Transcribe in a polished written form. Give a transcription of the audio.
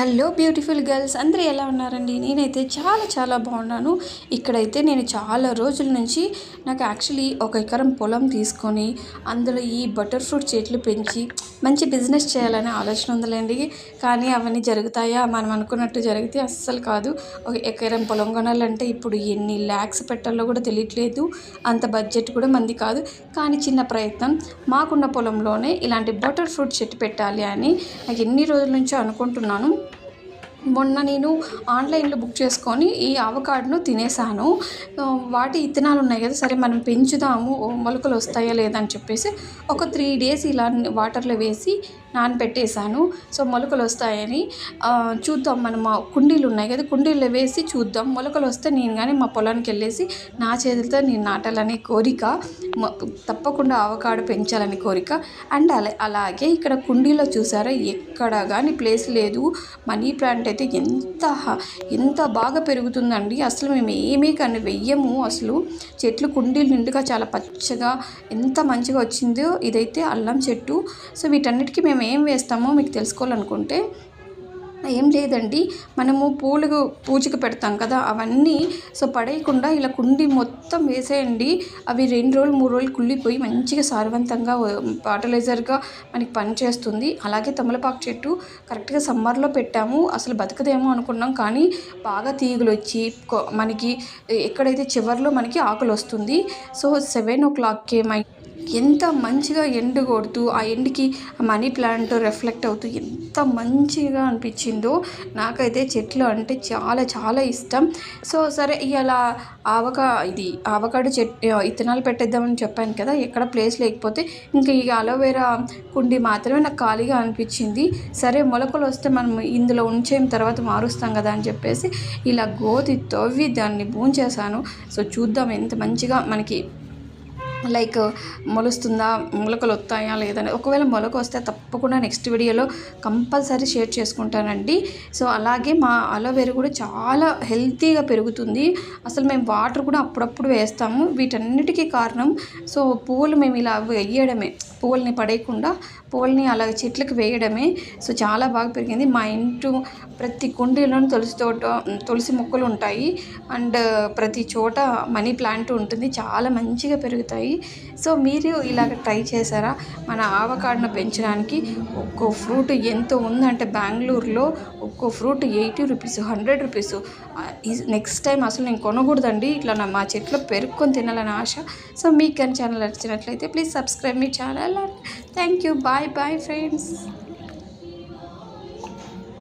Hello beautiful girls అందరూ ఎలా ఉన్నారండి? నేనైతే చాలా చాలా బాగున్నాను. ఇక్కడైతే నేను చాలా రోజుల నుంచి నాకు యాక్చువల్లీ 1 ఎకరం పొలం తీసుకొని అందులో ఈ బటర్ ఫ్రూట్ చెట్లు పెంచి మంచి బిజినెస్ చేయాలనే ఆలోచన ఉందిలేండి. కానీ అవన్నీ జరుగుతాయా? మనం అనుకున్నట్టు జరిగితే అస్సలు కాదు. 1 ఎకరం పొలం కొనాలంటే ఇప్పుడు ఎన్ని ల్యాక్స్ పెట్టాలో కూడా తెలియట్లేదు. అంత బడ్జెట్ కూడా మంది కాదు. కానీ చిన్న ప్రయత్నం మాకున్న పొలంలోనే ఇలాంటి బటర్ ఫ్రూట్ చెట్టు పెట్టాలి అని నాకు ఎన్ని రోజుల నుంచో అనుకుంటున్నాను. మొన్న నేను ఆన్లైన్లో బుక్ చేసుకొని ఈ ఆవకాడను తినేసాను. వాటి ఇత్తనాలు ఉన్నాయి కదా, సరే మనం పెంచుదాము మొలకలు వస్తాయా లేదా అని చెప్పేసి ఒక 3 డేస్ ఇలా వాటర్లో వేసి నానబెట్టేసాను. సో మొలకలు వస్తాయని చూద్దాం, మనం కుండీలు ఉన్నాయి కదా, కుండీల్లో వేసి చూద్దాం. మొలకలు వస్తే నేను కానీ మా పొలానికి వెళ్ళేసి నా చేతులతో నేను నాటాలనే కోరిక, తప్పకుండా ఆవకాడ పెంచాలని కోరిక. అండ్ అలాగే ఇక్కడ కుండీలో చూసారా, ఎక్కడ కానీ ప్లేస్ లేదు. మనీ ప్లాంట్ అయితే ఎంత బాగా పెరుగుతుందండి. అసలు మేము ఏమీ కానీ వెయ్యము. అసలు చెట్లు కుండీలు నిండుగా చాలా పచ్చగా ఎంత మంచిగా వచ్చిందో. ఇదైతే అల్లం చెట్టు. సో వీటన్నిటికీ మేము ఏం వేస్తామో మీకు తెలుసుకోవాలనుకుంటే ఏం లేదండి, మనము పూజకు పెడతాం కదా అవన్నీ సో పడేయకుండా ఇలా కుండి మొత్తం వేసేయండి. అవి 2 రోజులు 3 రోజులు కుళ్ళిపోయి మంచిగా సారవంతంగా ఫర్టిలైజర్గా మనకి పనిచేస్తుంది. అలాగే తమలపాకు చెట్టు కరెక్ట్గా సమ్మర్లో పెట్టాము. అసలు బతకదేమో అనుకున్నాం, కానీ బాగా తీగలు వచ్చి మనకి ఎక్కడైతే చివర్లో మనకి ఆకులు వస్తుంది. సో 7 o'clockకే ఎంత మంచిగా ఎండు కొడుతూ ఆ ఎండుకి మనీ ప్లాంట్ రిఫ్లెక్ట్ అవుతూ ఎంత మంచిగా అనిపించిందో. నాకైతే చెట్లు అంటే చాలా చాలా ఇష్టం. సో సరే ఇలా ఆవకాడో చెట్టు ఇత్తనాలు పెట్టేద్దామని చెప్పాను కదా, ఎక్కడ ప్లేస్ లేకపోతే ఇంకా ఈ అలోవెరా కుండి మాత్రమే నాకు ఖాళీగా అనిపించింది. సరే మొలకలు వస్తే మనం ఇందులో ఉంచేం తర్వాత మారుస్తాం కదా అని చెప్పేసి ఇలా గోతి తవ్వి దాన్ని బూంచేసాను. సో చూద్దాం ఎంత మంచిగా మనకి మొలుస్తుందా, మొలకలు వస్తాయా లేదని. ఒకవేళ మొలక వస్తే తప్పకుండా నెక్స్ట్ వీడియోలో కంపల్సరీ షేర్ చేసుకుంటానండి. సో అలాగే మా అలోవెరా కూడా చాలా హెల్తీగా పెరుగుతుంది. అసలు మేము వాటర్ కూడా అప్పుడప్పుడు వేస్తాము. వీటన్నిటికీ కారణం సో పువ్వులు మేము ఇలా వేయడమే, పువ్వుల్ని పడేయకుండా పువ్వుల్ని అలా చెట్లకు వేయడమే. సో చాలా బాగా పెరిగింది. మా ఇంటి ప్రతి కుండీలోనూ తులసి మొక్కలు ఉంటాయి. అండ్ ప్రతి చోట మనీ ప్లాంట్ ఉంటుంది. చాలా మంచిగా పెరుగుతాయి. సో మీరు ఇలాగ ట్రై చేశారా? మన ఆవకాడను పెంచడానికి ఒక్కో ఫ్రూట్ ఎంతో ఉందంటే బెంగళూరులో ఒక్కో fruit 80 rupees, 100 rupees. Next time అసలు నేను కొనకూడదండి, ఇట్లా మా చెట్లో పెరుక్కొని తినాలని ఆశ. సో మీకు కానీ ఛానల్ నచ్చినట్లయితే ప్లీజ్ సబ్స్క్రైబ్ మీ channel. Thank you. Bye bye friends.